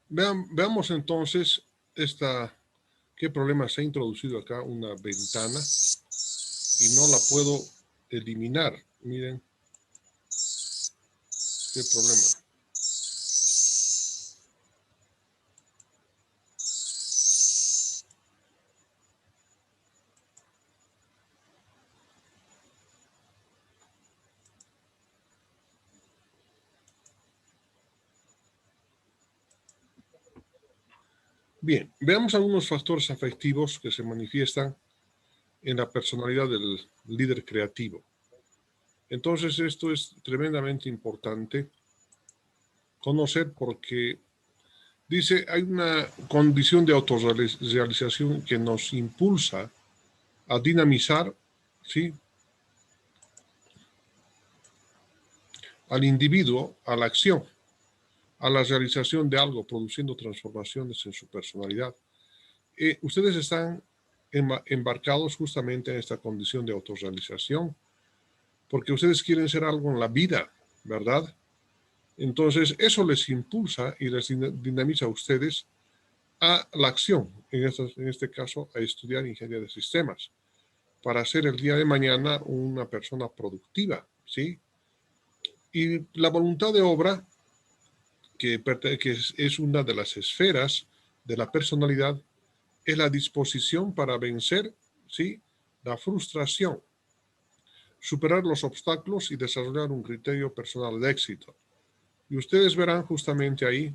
Veamos entonces qué problema se ha introducido acá, una ventana, y no la puedo eliminar. Miren qué problema. Bien, veamos algunos factores afectivos que se manifiestan en la personalidad del líder creativo. Entonces, esto es tremendamente importante conocer porque dice, hay una condición de autorrealización que nos impulsa a dinamizar, ¿sí?, al individuo a la acción, a la realización de algo, produciendo transformaciones en su personalidad. Ustedes están embarcados justamente en esta condición de autorrealización, porque ustedes quieren ser algo en la vida, ¿verdad? Entonces, eso les impulsa y les dinamiza a ustedes a la acción, en este caso, a estudiar ingeniería de sistemas, para ser el día de mañana una persona productiva, ¿sí? Y la voluntad de obra, que es una de las esferas de la personalidad, es la disposición para vencer, ¿sí?, la frustración, superar los obstáculos y desarrollar un criterio personal de éxito. Y ustedes verán justamente ahí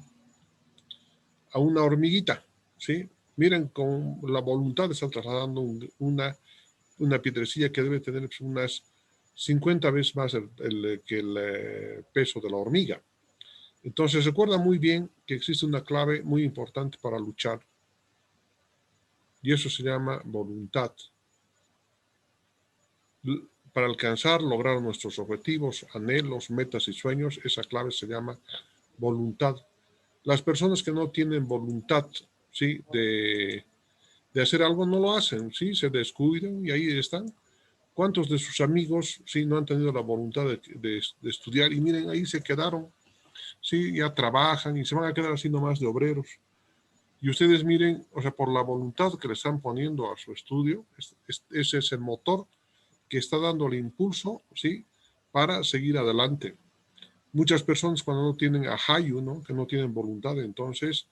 a una hormiguita, ¿sí? Miren, con la voluntad está trasladando una piedrecilla que debe tener unas 50 veces más que el peso de la hormiga. Entonces, recuerda muy bien que existe una clave muy importante para luchar, y eso se llama voluntad. Para alcanzar, lograr nuestros objetivos, anhelos, metas y sueños, esa clave se llama voluntad. Las personas que no tienen voluntad, ¿sí?, de hacer algo, no lo hacen, ¿sí?, se descuidan y ahí están. ¿Cuántos de sus amigos, sí, no han tenido la voluntad de estudiar? Y miren, ahí se quedaron, sí, ya trabajan y se van a quedar así nomás de obreros. Y ustedes miren, o sea, por la voluntad que le están poniendo a su estudio, ese es el motor que está dando el impulso, ¿sí?, para seguir adelante. Muchas personas cuando no tienen ahayu, ¿no?, que no tienen voluntad, entonces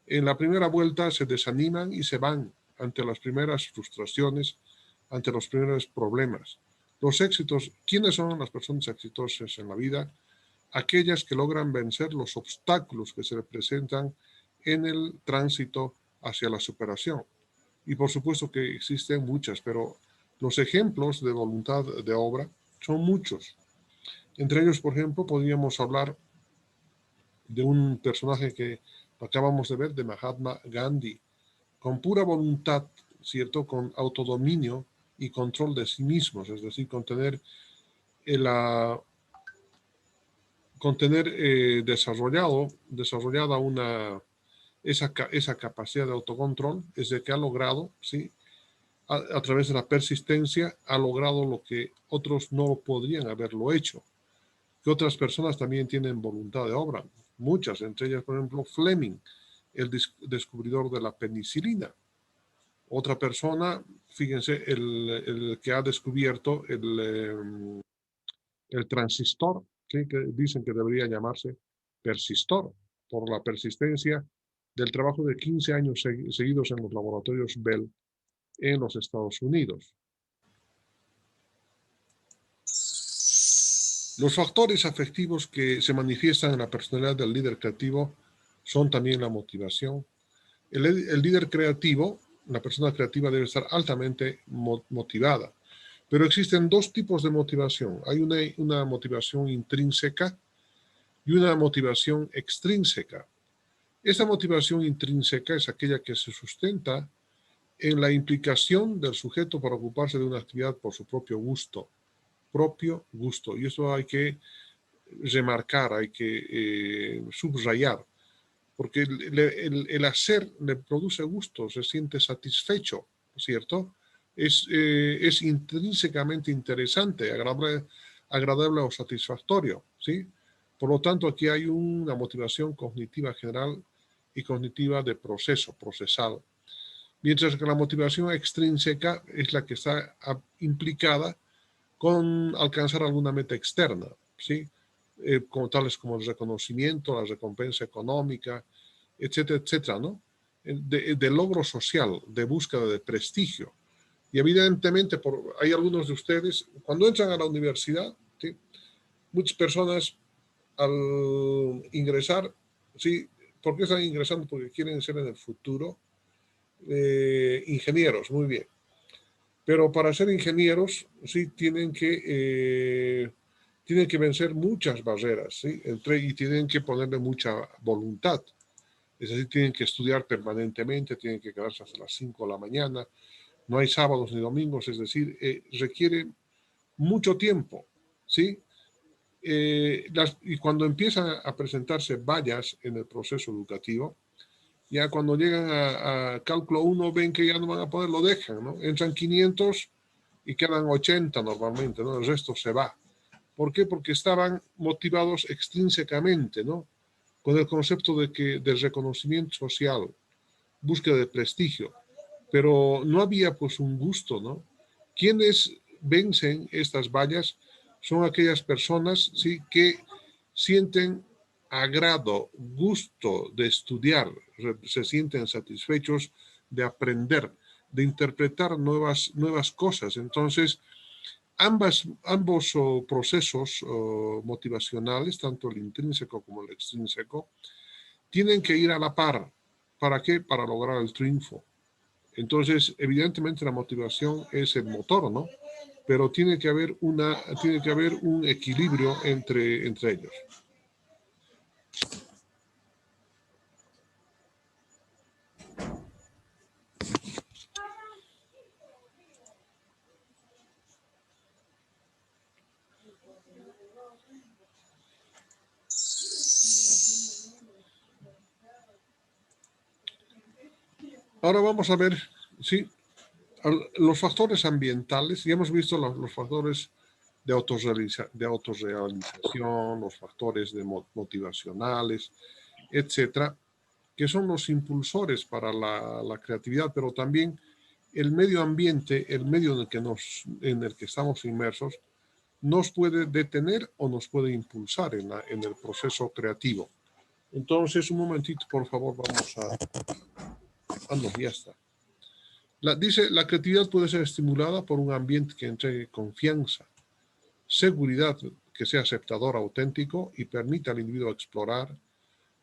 en la primera vuelta se desaniman y se van ante las primeras frustraciones, ante los primeros problemas. Los éxitos, ¿quiénes son las personas exitosas en la vida? Aquellas que logran vencer los obstáculos que se le presentan en el tránsito hacia la superación. Y por supuesto que existen muchas, pero los ejemplos de voluntad de obra son muchos. Entre ellos, por ejemplo, podríamos hablar de un personaje que acabamos de ver, de Mahatma Gandhi, con pura voluntad, ¿cierto?, con autodominio y control de sí mismos, es decir, con tener desarrollada esa capacidad de autocontrol, es de que ha logrado, ¿sí?, a través de la persistencia, ha logrado lo que otros no podrían haberlo hecho. Que otras personas también tienen voluntad de obra, muchas, entre ellas, por ejemplo, Fleming, el descubridor de la penicilina. Otra persona, fíjense, el que ha descubierto el transistor, ¿sí?, que dicen que debería llamarse persistor, por la persistencia del trabajo de 15 años seguidos en los laboratorios Bell en los Estados Unidos. Los factores afectivos que se manifiestan en la personalidad del líder creativo son también la motivación. El líder creativo, La persona creativa debe estar altamente motivada. Pero existen dos tipos de motivación. Hay una motivación intrínseca y una motivación extrínseca. Esta motivación intrínseca es aquella que se sustenta en la implicación del sujeto para ocuparse de una actividad por su propio gusto. Y eso hay que remarcar, hay que subrayar, porque el hacer le produce gusto, se siente satisfecho, ¿cierto? Es intrínsecamente interesante, agradable o satisfactorio, ¿sí? Por lo tanto, aquí hay una motivación cognitiva general y cognitiva de procesal. Mientras que la motivación extrínseca es la que está implicada con alcanzar alguna meta externa, ¿sí? Como tales como el reconocimiento, la recompensa económica, etcétera, etcétera, ¿no? De logro social, de búsqueda de prestigio. Y evidentemente hay algunos de ustedes, cuando entran a la universidad, ¿sí? Muchas personas al ingresar, ¿sí? ¿Por qué están ingresando? Porque quieren ser en el futuro ingenieros, muy bien. Pero para ser ingenieros, sí, tienen que vencer muchas barreras, ¿sí? Y tienen que ponerle mucha voluntad. Es decir, tienen que estudiar permanentemente, tienen que quedarse hasta las 5 de la mañana, no hay sábados ni domingos, es decir, requiere mucho tiempo, ¿sí? Y cuando empiezan a presentarse vallas en el proceso educativo, ya cuando llegan a cálculo 1 ven que ya no van a poder, lo dejan, ¿no? Entran 500 y quedan 80 normalmente, ¿no? El resto se va. ¿Por qué? Porque estaban motivados extrínsecamente, ¿no? Con el concepto del reconocimiento social, búsqueda de prestigio, pero no había pues un gusto, ¿no? Quienes vencen estas vallas son aquellas personas, ¿sí? Que sienten agrado, gusto de estudiar, se sienten satisfechos de aprender, de interpretar nuevas cosas. Entonces, ambos procesos motivacionales, tanto el intrínseco como el extrínseco, tienen que ir a la par. ¿Para qué? Para lograr el triunfo. Entonces, evidentemente la motivación es el motor, ¿no? Pero tiene que haber un equilibrio entre ellos. Ahora vamos a ver, sí, los factores ambientales. Ya hemos visto los factores de autorrealización, los factores motivacionales, etcétera, que son los impulsores para la creatividad, pero también el medio ambiente, el medio en el que estamos inmersos, nos puede detener o nos puede impulsar en el proceso creativo. Entonces, un momentito, por favor, vamos a... Ah, no, ya está. Dice, la creatividad puede ser estimulada por un ambiente que entregue confianza, seguridad, que sea aceptador, auténtico y permita al individuo explorar,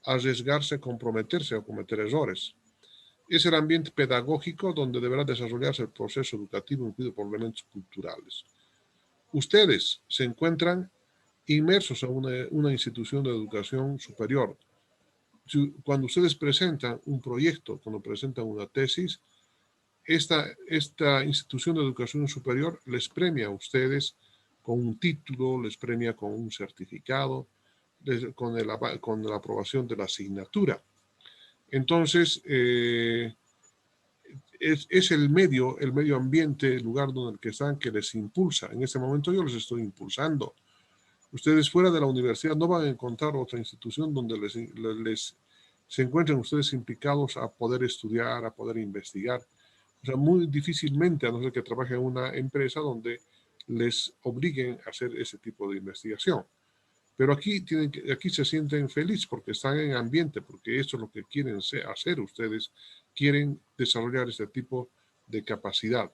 arriesgarse, comprometerse o cometer errores. Es el ambiente pedagógico donde deberá desarrollarse el proceso educativo incluido por elementos culturales. Ustedes se encuentran inmersos en una institución de educación superior. Cuando ustedes presentan un proyecto, cuando presentan una tesis, esta institución de educación superior les premia a ustedes con un título, les premia con un certificado, con la aprobación de la asignatura. Entonces, es el medio ambiente, el lugar donde que están, que les impulsa. En este momento yo les estoy impulsando. Ustedes fuera de la universidad no van a encontrar otra institución donde se encuentren ustedes implicados a poder estudiar, a poder investigar. O sea, muy difícilmente, a no ser que trabajen en una empresa donde les obliguen a hacer ese tipo de investigación. Pero aquí se sienten felices porque están en ambiente, porque eso es lo que quieren hacer ustedes, quieren desarrollar este tipo de capacidad.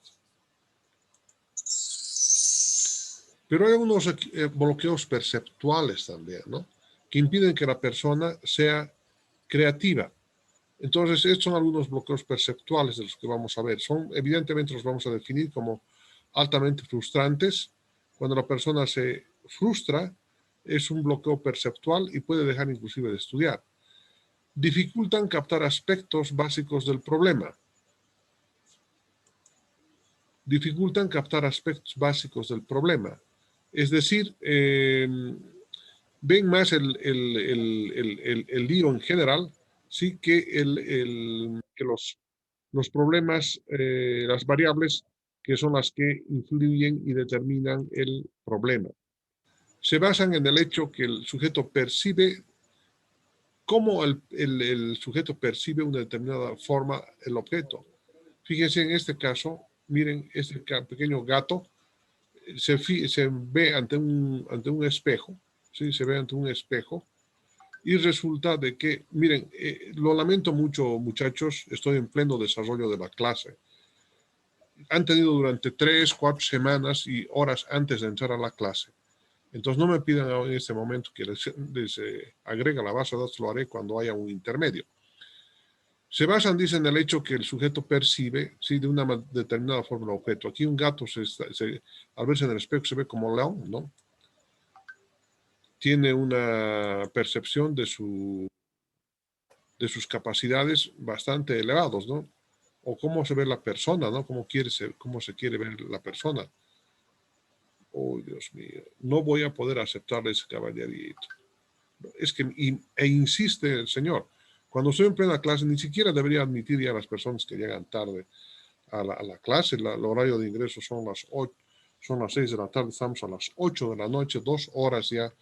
Pero hay unos bloqueos perceptuales también, ¿no? Que impiden que la persona sea creativa. Entonces, estos son algunos bloqueos perceptuales de los que vamos a ver. Evidentemente los vamos a definir como altamente frustrantes. Cuando la persona se frustra, es un bloqueo perceptual y puede dejar inclusive de estudiar. Dificultan captar aspectos básicos del problema. Dificultan captar aspectos básicos del problema. Es decir, ven más el lío en general, sí, que los problemas, las variables que son las que influyen y determinan el problema. Se basan en el hecho que el sujeto percibe, cómo el sujeto percibe una determinada forma el objeto. Fíjense en este caso, miren, este pequeño gato se ve ante un espejo, ¿sí? Se ve ante un espejo y resulta de que, miren, lo lamento mucho, muchachos, estoy en pleno desarrollo de la clase. Han tenido durante 3, 4 semanas y horas antes de entrar a la clase. Entonces no me pidan en este momento que les agregue la base de datos, lo haré cuando haya un intermedio. Se basan, dicen, en el hecho que el sujeto percibe, ¿sí?, de una determinada forma el objeto. Aquí un gato, al verse en el espejo, se ve como león, ¿no? Tiene una percepción de sus capacidades bastante elevados, ¿no? O cómo se ve la persona, ¿no? Cómo se quiere ver la persona. Oh, Dios mío, no voy a poder aceptarle ese caballerito. Es que, insiste el señor, cuando estoy en plena clase, ni siquiera debería admitir ya a las personas que llegan tarde a la clase. El horario de ingreso son las 6 de la tarde, estamos a las 8 de la noche, 2 horas ya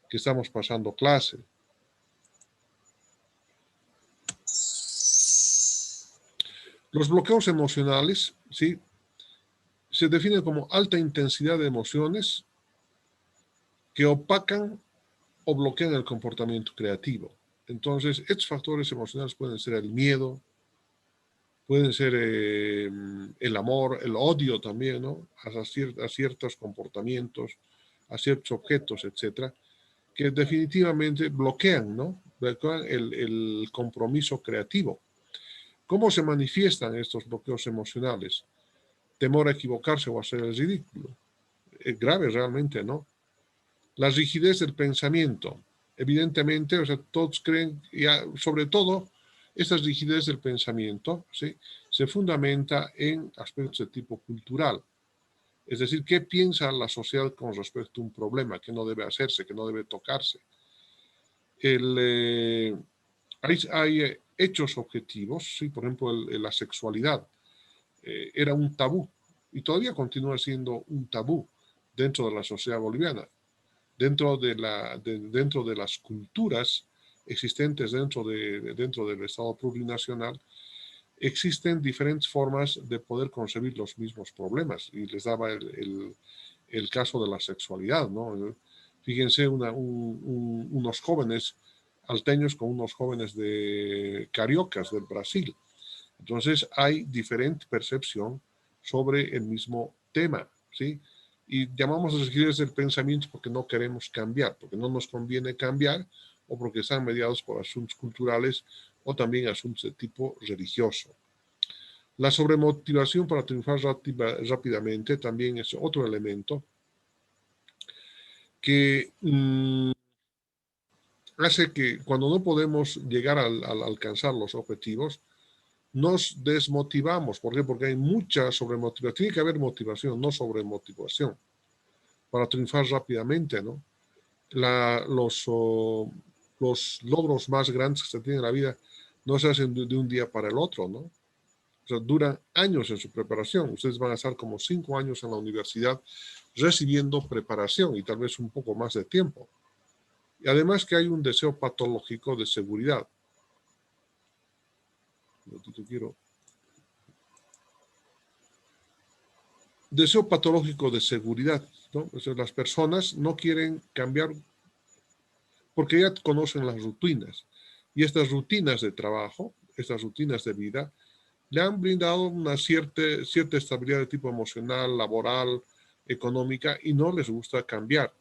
que estamos pasando clase. Los bloqueos emocionales, ¿sí?, se definen como alta intensidad de emociones que opacan o bloquean el comportamiento creativo. Entonces, estos factores emocionales pueden ser el miedo, pueden ser el amor, el odio también, ¿no?, a ciertos comportamientos, a ciertos objetos, etcétera, que definitivamente bloquean, ¿no?, bloquean el compromiso creativo. ¿Cómo se manifiestan estos bloqueos emocionales? Temor a equivocarse o a hacer el ridículo. Es grave realmente, ¿no? La rigidez del pensamiento. Evidentemente, o sea, todos creen, sobre todo, esta rigidez del pensamiento, ¿sí?, se fundamenta en aspectos de tipo cultural. Es decir, ¿qué piensa la sociedad con respecto a un problema? ¿Qué no debe hacerse? ¿Qué no debe tocarse? Hay hechos objetivos, ¿sí? Por ejemplo, la sexualidad era un tabú y todavía continúa siendo un tabú dentro de la sociedad boliviana. Dentro de las culturas existentes dentro del Estado plurinacional, existen diferentes formas de poder concebir los mismos problemas, y les daba el caso de la sexualidad, ¿no? Fíjense, unos jóvenes alteños con unos jóvenes cariocas del Brasil. Entonces hay diferente percepción sobre el mismo tema, ¿sí? Y llamamos a rigidez del pensamiento porque no queremos cambiar, porque no nos conviene cambiar, o porque están mediados por asuntos culturales o también asuntos de tipo religioso. La sobremotivación para triunfar rápidamente también es otro elemento que hace que cuando no podemos llegar al alcanzar los objetivos, nos desmotivamos. ¿Por qué? Porque hay mucha sobremotivación. Tiene que haber motivación, no sobremotivación, para triunfar rápidamente, ¿no? Los logros más grandes que se tienen en la vida no se hacen de un día para el otro, ¿no? O sea, duran años en su preparación. Ustedes van a estar como 5 años en la universidad recibiendo preparación y tal vez un poco más de tiempo. Y además que hay un deseo patológico de seguridad. Deseo patológico de seguridad, ¿no? O sea, las personas no quieren cambiar porque ya conocen las rutinas. Y estas rutinas de trabajo, estas rutinas de vida, le han brindado una cierta estabilidad de tipo emocional, laboral, económica, y no les gusta cambiar.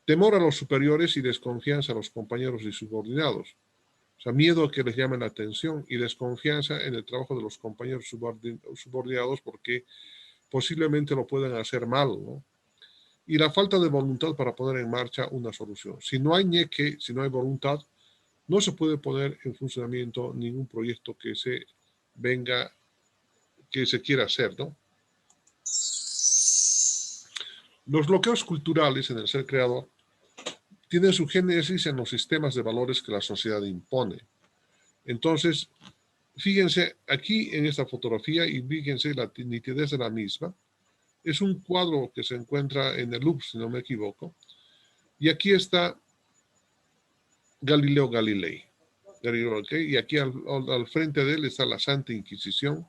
Temor a los superiores y desconfianza a los compañeros y subordinados. O sea, miedo a que les llamen la atención y desconfianza en el trabajo de los compañeros subordinados porque posiblemente lo puedan hacer mal, ¿no? Y la falta de voluntad para poner en marcha una solución. Si no hay ñeque, si no hay voluntad, no se puede poner en funcionamiento ningún proyecto que se venga, que se quiera hacer, ¿no? Los bloqueos culturales en el ser creador tienen su génesis en los sistemas de valores que la sociedad impone. Entonces, fíjense aquí en esta fotografía y fíjense la nitidez de la misma. Es un cuadro que se encuentra en el Louvre, si no me equivoco. Y aquí está Galileo Galilei. Y aquí al frente de él está la Santa Inquisición,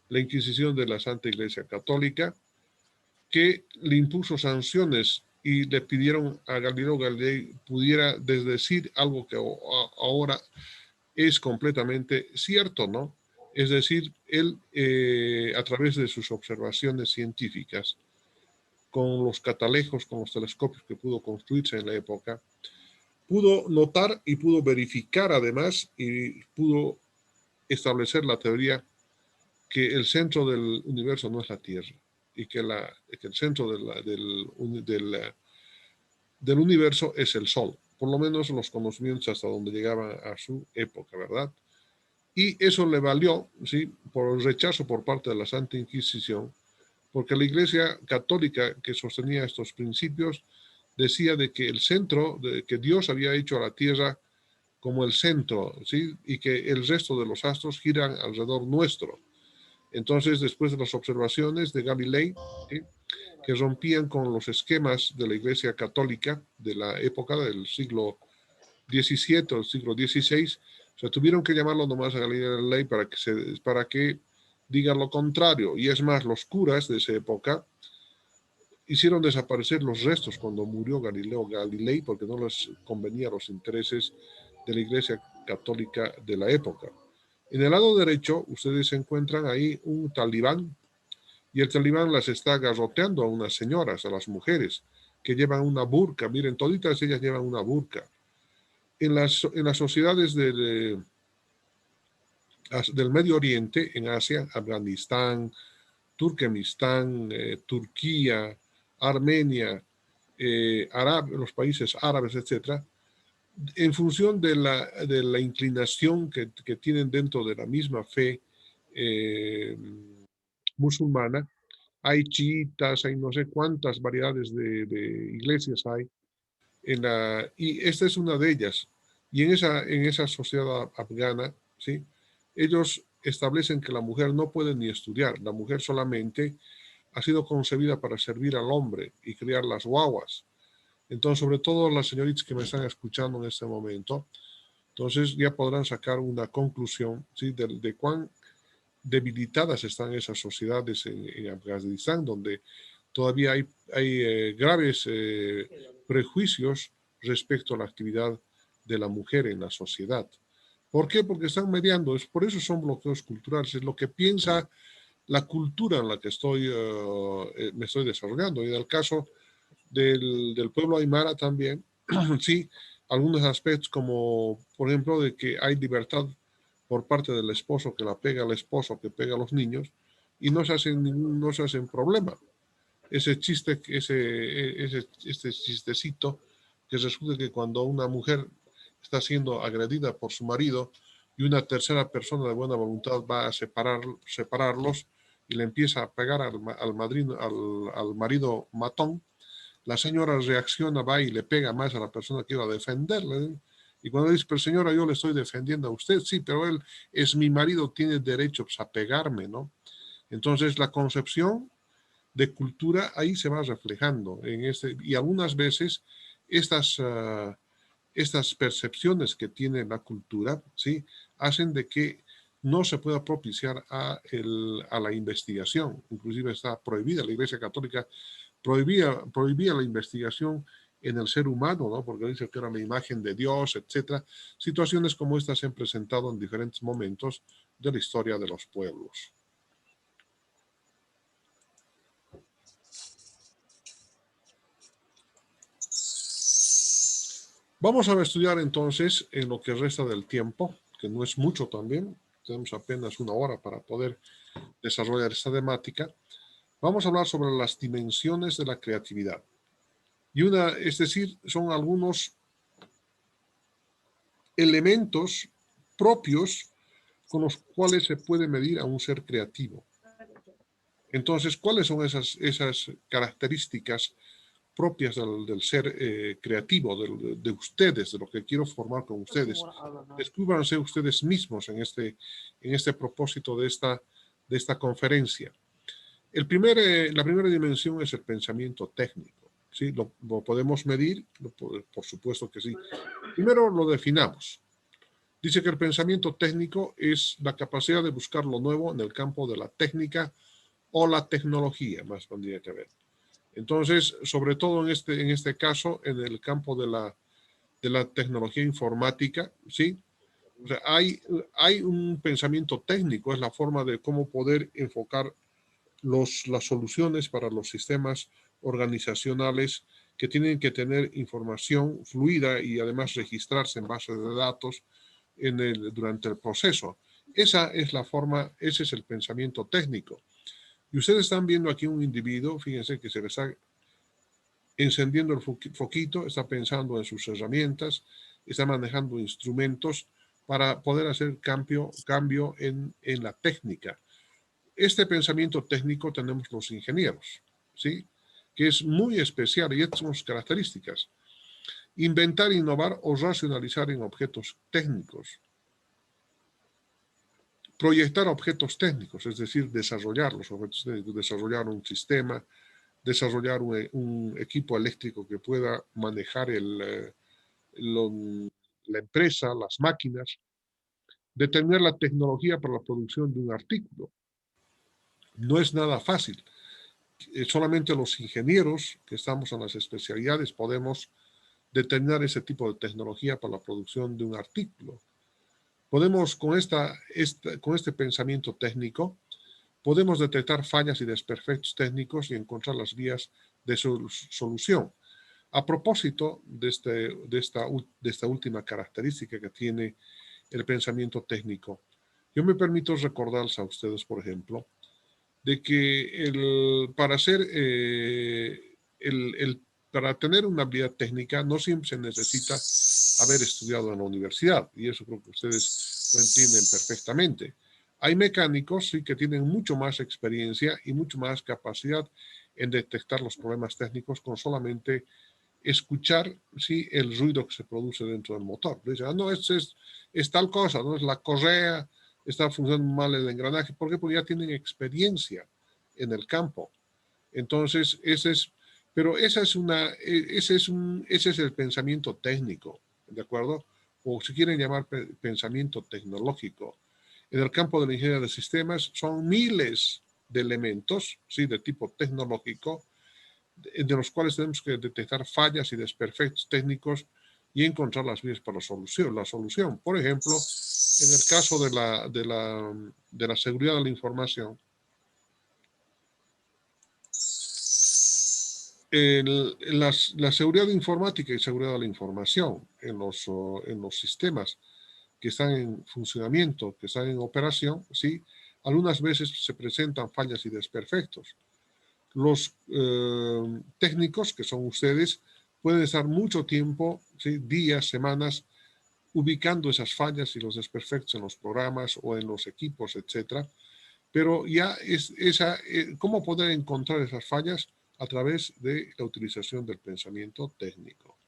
la Inquisición de la Santa Iglesia Católica, que le impuso sanciones y le pidieron a Galileo Galilei pudiera desdecir algo que ahora es completamente cierto, ¿no? Es decir, él a través de sus observaciones científicas, con los catalejos, con los telescopios que pudo construirse en la época, pudo notar y pudo verificar además y pudo establecer la teoría que el centro del universo no es la Tierra y que el centro del universo es el Sol, por lo menos los conocimientos hasta donde llegaban a su época, ¿verdad? Y eso le valió, ¿sí?, por el rechazo por parte de la Santa Inquisición, porque la Iglesia Católica que sostenía estos principios decía de que el centro, de que Dios había hecho a la Tierra como el centro, ¿sí?, y que el resto de los astros giran alrededor nuestro. Entonces, después de las observaciones de Galilei, ¿sí?, que rompían con los esquemas de la Iglesia Católica de la época del siglo XVII o siglo XVI, o sea, tuvieron que llamarlo nomás a Galileo Galilei para que diga lo contrario. Y es más, los curas de esa época hicieron desaparecer los restos cuando murió Galileo Galilei porque no les convenía los intereses de la Iglesia Católica de la época. En el lado derecho, ustedes encuentran ahí un talibán y el talibán las está garroteando a unas señoras, a las mujeres, que llevan una burka. Miren, toditas ellas llevan una burka. En las sociedades del Medio Oriente, en Asia, Afganistán, Turkmenistán, Turquía, Armenia, los países árabes, etcétera, en función de la inclinación que tienen dentro de la misma fe musulmana, hay chiitas, hay no sé cuántas variedades de iglesias hay, y esta es una de ellas. Y en esa sociedad afgana, ¿sí?, ellos establecen que la mujer no puede ni estudiar, la mujer solamente ha sido concebida para servir al hombre y criar las guaguas. Entonces, sobre todo las señoritas que me están escuchando en este momento, entonces ya podrán sacar una conclusión, ¿sí?, de cuán debilitadas están esas sociedades en Afganistán, donde todavía hay graves prejuicios respecto a la actividad de la mujer en la sociedad. ¿Por qué? Porque están mediando, por eso son bloqueos culturales, es lo que piensa la cultura en la que me estoy desarrollando. Y en el caso del pueblo aymara también, sí, algunos aspectos como, por ejemplo, de que hay libertad por parte del esposo que la pega al esposo, que pega a los niños, y no se hacen problema. Ese chiste, este chistecito, que resulta que cuando una mujer está siendo agredida por su marido y una tercera persona de buena voluntad va a separarlos y le empieza a pegar al marido matón, la señora reacciona, va y le pega más a la persona que iba a defenderle, ¿eh? Y cuando dice, pero señora, yo le estoy defendiendo a usted, sí, pero él es mi marido, tiene derecho, pues, a pegarme, ¿no? Entonces, la concepción de cultura ahí se va reflejando y algunas veces estas percepciones que tiene la cultura, ¿sí?, hacen de que no se pueda propiciar a la investigación. Inclusive está prohibida, la Iglesia Católica prohibía la investigación en el ser humano, ¿no?, porque dice que era la imagen de Dios, etcétera. Situaciones como estas se han presentado en diferentes momentos de la historia de los pueblos. Vamos a estudiar entonces en lo que resta del tiempo, que no es mucho también, tenemos apenas una hora para poder desarrollar esta temática. Vamos a hablar sobre las dimensiones de la creatividad. Es decir, son algunos elementos propios con los cuales se puede medir a un ser creativo. Entonces, ¿cuáles son esas características propias del ser creativo, de ustedes, de lo que quiero formar con ustedes? Descúbranse ustedes mismos en este propósito de esta conferencia. La primera dimensión es el pensamiento técnico. ¿Sí? ¿Lo podemos medir? Por supuesto que sí. Primero lo definamos. Dice que el pensamiento técnico es la capacidad de buscar lo nuevo en el campo de la técnica o la tecnología, más tendría que ver. Entonces, sobre todo en este caso, en el campo de la tecnología informática, ¿sí? O sea, hay un pensamiento técnico, es la forma de cómo poder enfocar las soluciones para los sistemas organizacionales que tienen que tener información fluida y además registrarse en bases de datos durante el proceso. Esa es la forma, ese es el pensamiento técnico. Y ustedes están viendo aquí un individuo, fíjense que se le está encendiendo el foquito, está pensando en sus herramientas, está manejando instrumentos para poder hacer cambio en la técnica. Este pensamiento técnico tenemos los ingenieros, ¿sí? Que es muy especial y estas son sus características. Inventar, innovar o racionalizar en objetos técnicos. Proyectar objetos técnicos, es decir, desarrollar los objetos técnicos, desarrollar un sistema, desarrollar un equipo eléctrico que pueda manejar la empresa, las máquinas, determinar la tecnología para la producción de un artículo. No es nada fácil. Solamente los ingenieros que estamos en las especialidades podemos determinar ese tipo de tecnología para la producción de un artículo. Podemos, con este pensamiento técnico, podemos detectar fallas y desperfectos técnicos y encontrar las vías de solución. A propósito de esta última característica que tiene el pensamiento técnico, yo me permito recordarles a ustedes, por ejemplo, de que para tener una habilidad técnica no siempre se necesita haber estudiado en la universidad, y eso creo que ustedes lo entienden perfectamente. Hay mecánicos sí, que tienen mucho más experiencia y mucho más capacidad en detectar los problemas técnicos con solamente escuchar sí, el ruido que se produce dentro del motor. Dicen, no, es tal cosa, no es la correa, está funcionando mal el engranaje. ¿Por qué? Porque ya tienen experiencia en el campo. Entonces, ese es el pensamiento técnico, ¿de acuerdo? O si quieren llamar pensamiento tecnológico. En el campo de la ingeniería de sistemas son miles de elementos, ¿sí? De tipo tecnológico, de los cuales tenemos que detectar fallas y desperfectos técnicos y encontrar las vías para la solución. Por ejemplo, en el caso de la seguridad de la información, la seguridad informática y seguridad de la información en los sistemas que están en funcionamiento, que están en operación, ¿sí? Algunas veces se presentan fallas y desperfectos. Los técnicos, que son ustedes, pueden estar mucho tiempo, ¿sí? Días, semanas, ubicando esas fallas y los desperfectos en los programas o en los equipos, etcétera. Pero ya ¿cómo poder encontrar esas fallas? A través de la utilización del pensamiento técnico.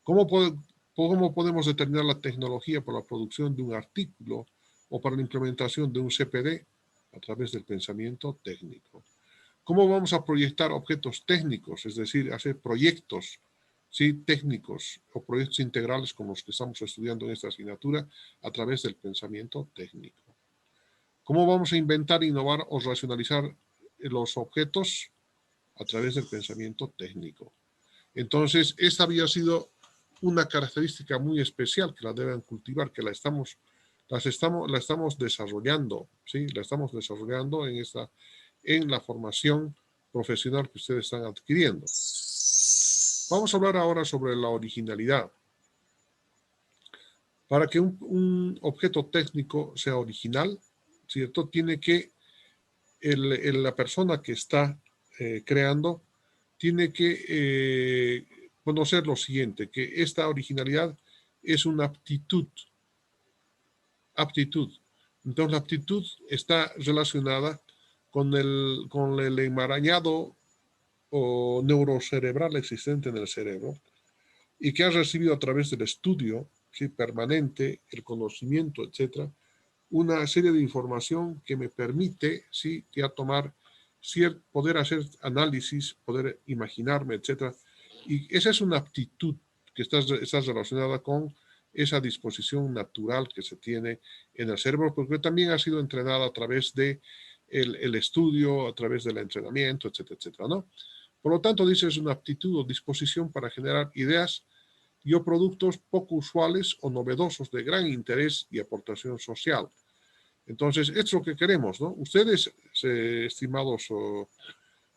¿Cómo podemos determinar la tecnología para la producción de un artículo o para la implementación de un CPD? A través del pensamiento técnico. ¿Cómo vamos a proyectar objetos técnicos? Es decir, hacer proyectos, ¿sí? Técnicos o proyectos integrales como los que estamos estudiando en esta asignatura a través del pensamiento técnico. ¿Cómo vamos a inventar, innovar o racionalizar los objetos? A través del pensamiento técnico. Entonces, esta había sido una característica muy especial que la deben cultivar, que la estamos desarrollando, ¿sí? La estamos desarrollando en la formación profesional que ustedes están adquiriendo. Vamos a hablar ahora sobre la originalidad. Para que un objeto técnico sea original, ¿cierto? Tiene que la persona que está creando tiene que conocer lo siguiente, que esta originalidad es una aptitud. Entonces la aptitud está relacionada con el enmarañado o neurocerebral existente en el cerebro y que ha recibido a través del estudio, ¿sí?, permanente, el conocimiento, etcétera, una serie de información que me permite, ¿sí?, ya tomar, poder hacer análisis, poder imaginarme, etcétera. Y esa es una aptitud que está relacionada con esa disposición natural que se tiene en el cerebro, porque también ha sido entrenada a través de el estudio, a través del entrenamiento, etcétera, etcétera, ¿no? Por lo tanto, dice, es una aptitud o disposición para generar ideas y o productos poco usuales o novedosos de gran interés y aportación social. Entonces, esto es lo que queremos, ¿no? Ustedes, estimados o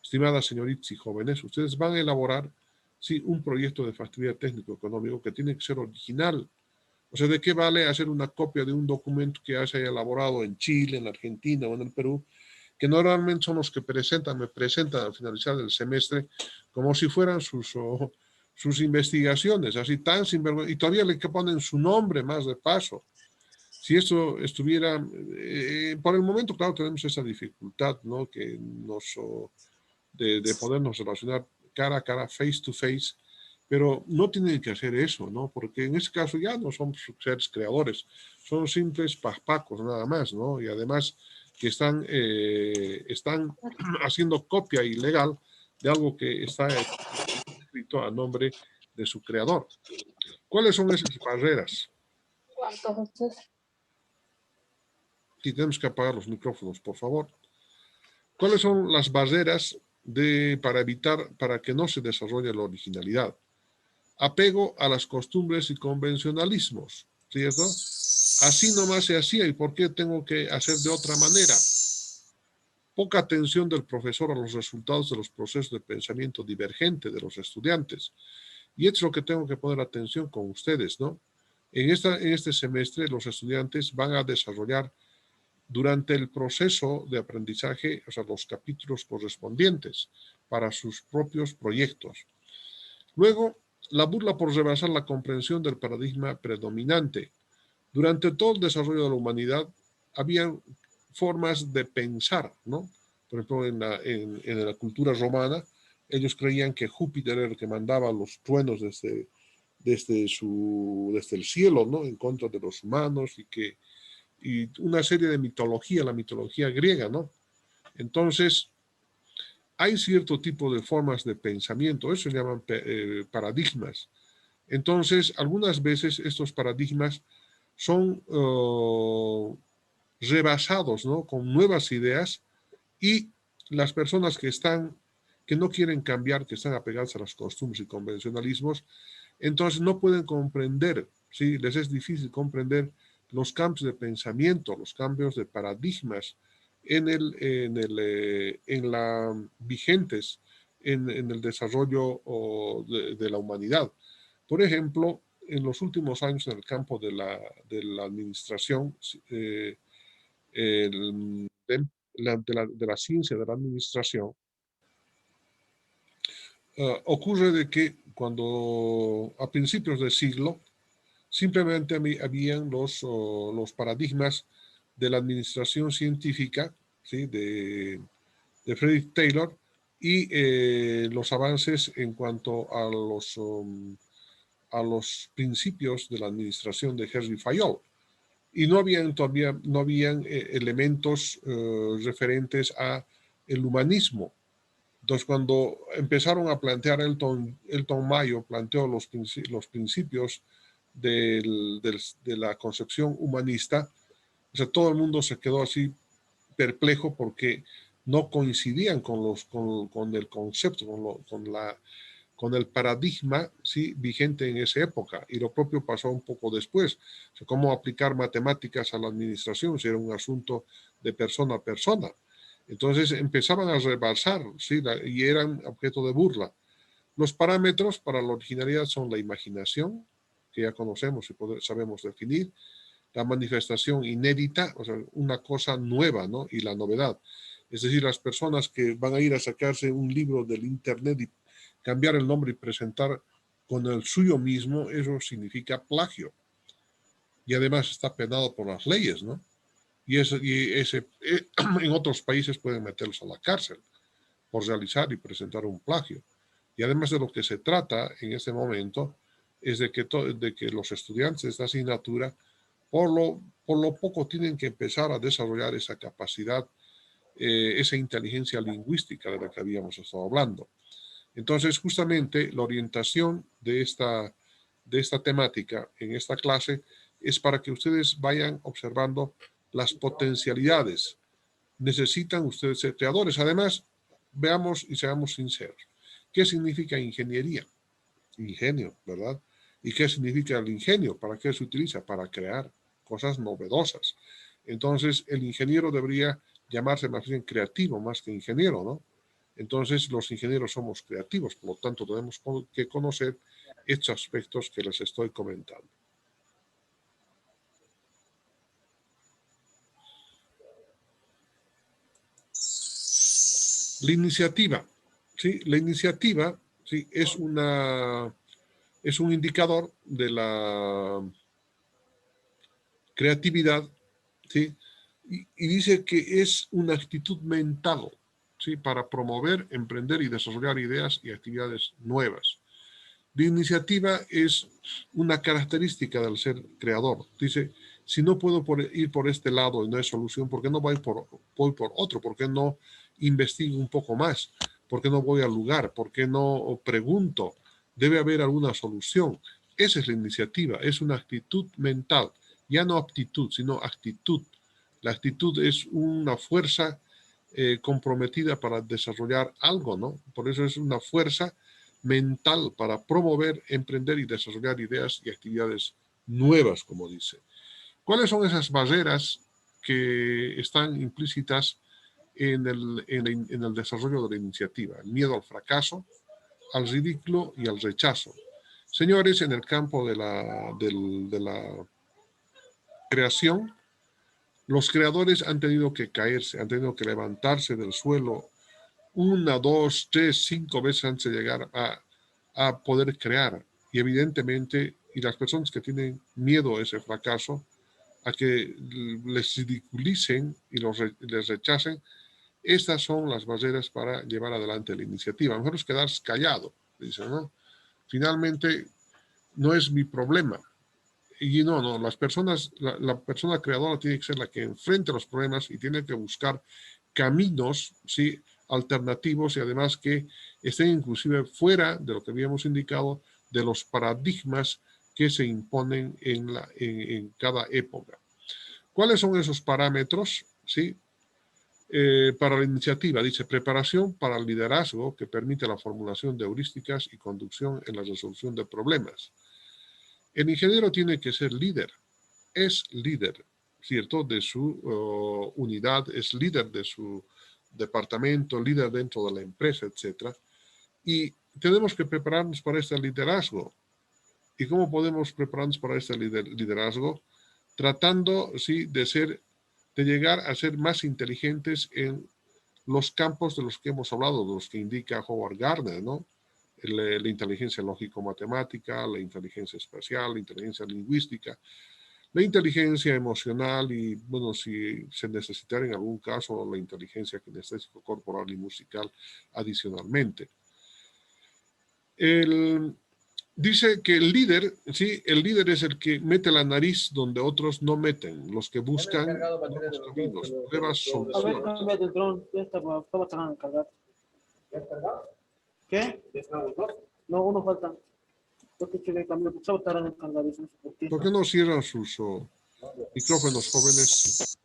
estimadas señoritas y jóvenes, ustedes van a elaborar, sí, un proyecto de factibilidad técnico-económico que tiene que ser original. O sea, ¿de qué vale hacer una copia de un documento que ya se haya elaborado en Chile, en Argentina o en el Perú, que normalmente son los que me presentan al finalizar del semestre como si fueran sus investigaciones, así tan sinvergüenza, y todavía le ponen su nombre más de paso. Si esto estuviera, por el momento, claro, tenemos esa dificultad, ¿no?, que de podernos relacionar cara a cara, face to face, pero no tienen que hacer eso, ¿no? Porque en este caso ya no son seres creadores, son simples paspacos nada más, ¿no? Y además que están haciendo copia ilegal de algo que está escrito a nombre de su creador. ¿Cuáles son esas barreras? Y tenemos que apagar los micrófonos, por favor. ¿Cuáles son las barreras para que no se desarrolle la originalidad? Apego a las costumbres y convencionalismos, ¿cierto? Así nomás se hacía, ¿y por qué tengo que hacer de otra manera? Poca atención del profesor a los resultados de los procesos de pensamiento divergente de los estudiantes. Y esto es lo que tengo que poner atención con ustedes, ¿no? En este semestre los estudiantes van a desarrollar durante el proceso de aprendizaje, o sea, los capítulos correspondientes para sus propios proyectos. Luego, la burla por rebasar la comprensión del paradigma predominante. Durante todo el desarrollo de la humanidad, había formas de pensar, ¿no? Por ejemplo, en la cultura romana, ellos creían que Júpiter era el que mandaba los truenos desde el cielo, ¿no?, en contra de los humanos, y una serie de mitología, la mitología griega, ¿no? Entonces, hay cierto tipo de formas de pensamiento, eso se llaman paradigmas. Entonces, algunas veces estos paradigmas son rebasados, ¿no?, con nuevas ideas, y las personas que no quieren cambiar, que están apegadas a las costumbres y convencionalismos, entonces no pueden comprender, ¿sí? Les es difícil comprender los cambios de pensamiento, los cambios de paradigmas vigentes en el desarrollo de la humanidad. Por ejemplo, en los últimos años en el campo de la administración, de la ciencia de la administración, ocurre de que cuando a principios del siglo simplemente habían los paradigmas de la administración científica, ¿sí?, de Frederick Taylor, y los avances en cuanto a los principios de la administración de Henry Fayol. Y no habían elementos referentes a el humanismo. Entonces, cuando empezaron a plantear Elton Mayo planteó los principios de la concepción humanista, o sea, todo el mundo se quedó así perplejo porque no coincidían con el concepto, con el paradigma, ¿sí?, vigente en esa época. Y lo propio pasó un poco después. O sea, cómo aplicar matemáticas a la administración si era un asunto de persona a persona. Entonces empezaban a rebasar, ¿sí?, y eran objeto de burla. Los parámetros para la originalidad son la imaginación, que ya conocemos y sabemos definir. La manifestación inédita, o sea, una cosa nueva, ¿no? Y la novedad. Es decir, las personas que van a ir a sacarse un libro del Internet y cambiar el nombre y presentar con el suyo mismo, eso significa plagio. Y además está penado por las leyes, ¿no? En otros países pueden meterlos a la cárcel por realizar y presentar un plagio. Y además de lo que se trata en este momento es de que los estudiantes de esta asignatura por lo poco tienen que empezar a desarrollar esa capacidad, esa inteligencia lingüística de la que habíamos estado hablando. Entonces, justamente la orientación de esta temática en esta clase es para que ustedes vayan observando las potencialidades. Necesitan ustedes ser creadores. Además, veamos y seamos sinceros. ¿Qué significa ingeniería? Ingenio, ¿verdad? ¿Y qué significa el ingenio? ¿Para qué se utiliza? Para crear cosas novedosas. Entonces, el ingeniero debería llamarse más bien creativo más que ingeniero, ¿no? Entonces, los ingenieros somos creativos, por lo tanto, tenemos que conocer estos aspectos que les estoy comentando. La iniciativa, ¿sí? La iniciativa, ¿sí? Es un indicador de la creatividad, ¿sí? Y dice que es una actitud mental, ¿sí? Para promover, emprender y desarrollar ideas y actividades nuevas. La iniciativa es una característica del ser creador. Dice, si no puedo ir por este lado y no hay solución, ¿por qué no voy por otro? ¿Por qué no investigo un poco más? ¿Por qué no voy al lugar? ¿Por qué no pregunto? Debe haber alguna solución. Esa es la iniciativa, es una actitud mental, ya no aptitud, sino actitud. La actitud es una fuerza comprometida para desarrollar algo, ¿no? Por eso es una fuerza mental para promover, emprender y desarrollar ideas y actividades nuevas, como dice. ¿Cuáles son esas barreras que están implícitas en el desarrollo de la iniciativa? El miedo al fracaso, al ridículo y al rechazo. Señores, en el campo de la creación, los creadores han tenido que caerse, han tenido que levantarse del suelo una, dos, tres, cinco veces antes de llegar a poder crear. Y evidentemente, y las personas que tienen miedo a ese fracaso, a que les ridiculicen y les rechacen, estas son las barreras para llevar adelante la iniciativa. Mejor es quedarse callado, dicen, ¿no? Finalmente, no es mi problema. Y no, las personas, la persona creadora tiene que ser la que enfrente los problemas y tiene que buscar caminos, ¿sí? Alternativos y además que estén inclusive fuera de lo que habíamos indicado, de los paradigmas que se imponen en cada época. ¿Cuáles son esos parámetros? ¿Sí? Para la iniciativa, dice, preparación para el liderazgo que permite la formulación de heurísticas y conducción en la resolución de problemas. El ingeniero tiene que ser líder, es líder, ¿cierto? De su unidad, es líder de su departamento, líder dentro de la empresa, etc. Y tenemos que prepararnos para este liderazgo. ¿Y cómo podemos prepararnos para este liderazgo? Tratando, sí, de llegar a ser más inteligentes en los campos de los que hemos hablado, de los que indica Howard Gardner, ¿no? La inteligencia lógico-matemática, la inteligencia espacial, la inteligencia lingüística, la inteligencia emocional y, bueno, si se necesitara en algún caso, la inteligencia kinestésico corporal y musical adicionalmente. Dice que el líder, ¿sí? El líder es el que mete la nariz donde otros no meten, los que buscan nuevos caminos, nuevas soluciones. A ver, el dron, ya está, estaba tratando de cargar. ¿Ya has cargado? ¿Qué? No, uno falta. Porque que le cambió, estaba tardando en cargar eso, no sé por qué. ¿Por qué no cierran sus micrófonos, jóvenes?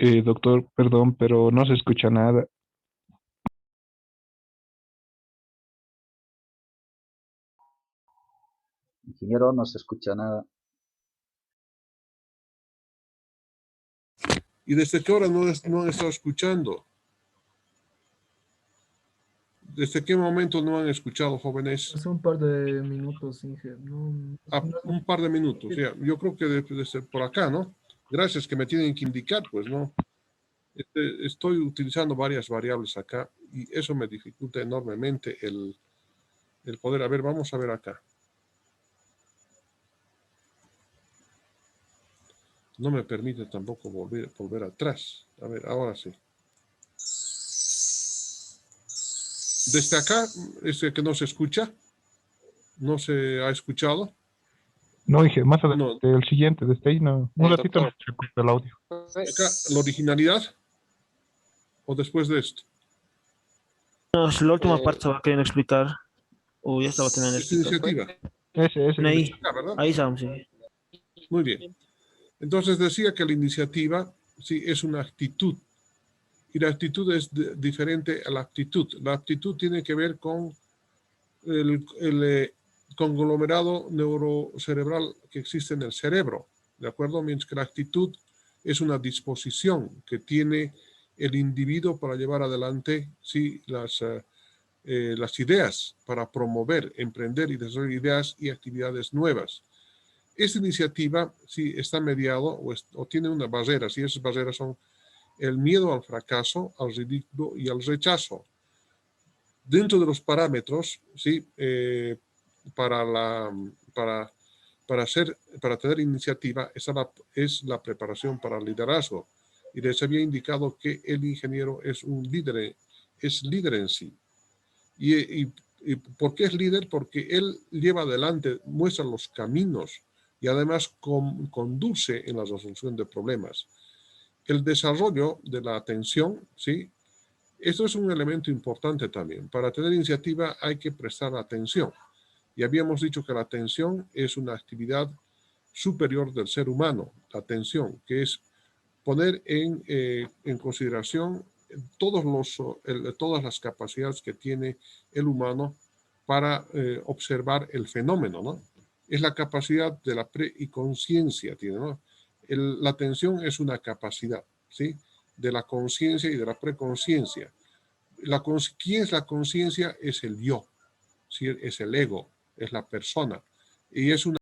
Doctor, perdón, pero no se escucha nada. Ingeniero, no se escucha nada. ¿Y desde qué hora no han estado escuchando? ¿Desde qué momento no han escuchado, jóvenes? Hace un par de minutos, Inge. Un par de minutos, ya. Yo creo que desde por acá, ¿no? Gracias, que me tienen que indicar, pues, ¿no? Estoy utilizando varias variables acá y eso me dificulta enormemente el poder. A ver, vamos a ver acá. No me permite tampoco volver atrás. A ver, ahora sí. Desde acá, es que no se escucha. No se ha escuchado. No, Inge, más No. adelante, el siguiente, desde ahí no. Un ratito no se escucha el audio. Acá, la originalidad. ¿O después de esto? No, es la última parte se va queriendo explicar. Ya estaba teniendo Esta iniciativa. Ese. Ahí, Acá, ¿verdad? ahí estamos, sí. Muy bien. Entonces decía que la iniciativa, sí, es una actitud. Y la actitud es diferente a la aptitud. La aptitud tiene que ver con el conglomerado neurocerebral que existe en el cerebro, ¿de acuerdo? Mientras que la actitud es una disposición que tiene el individuo para llevar adelante, sí, las ideas, para promover, emprender y desarrollar ideas y actividades nuevas. Esta iniciativa, sí, está mediado o tiene una barrera, sí, esas barreras son el miedo al fracaso, al ridículo y al rechazo. Dentro de los parámetros, ¿sí? Para tener iniciativa es la preparación para el liderazgo. Y les había indicado que el ingeniero es un líder, es líder en sí. ¿Y por qué es líder? Porque él lleva adelante, muestra los caminos y además conduce en la resolución de problemas. El desarrollo de la atención, ¿sí? Esto es un elemento importante también. Para tener iniciativa hay que prestar atención. Y habíamos dicho que la atención es una actividad superior del ser humano. La atención, que es poner en consideración todas las capacidades que tiene el humano para observar el fenómeno, ¿no? Es la capacidad de la pre-y-conciencia, ¿no? La atención es una capacidad, ¿sí? De la conciencia y de la preconciencia. ¿Quién es la conciencia? Es el yo, ¿sí? Es el ego, es la persona. Y es una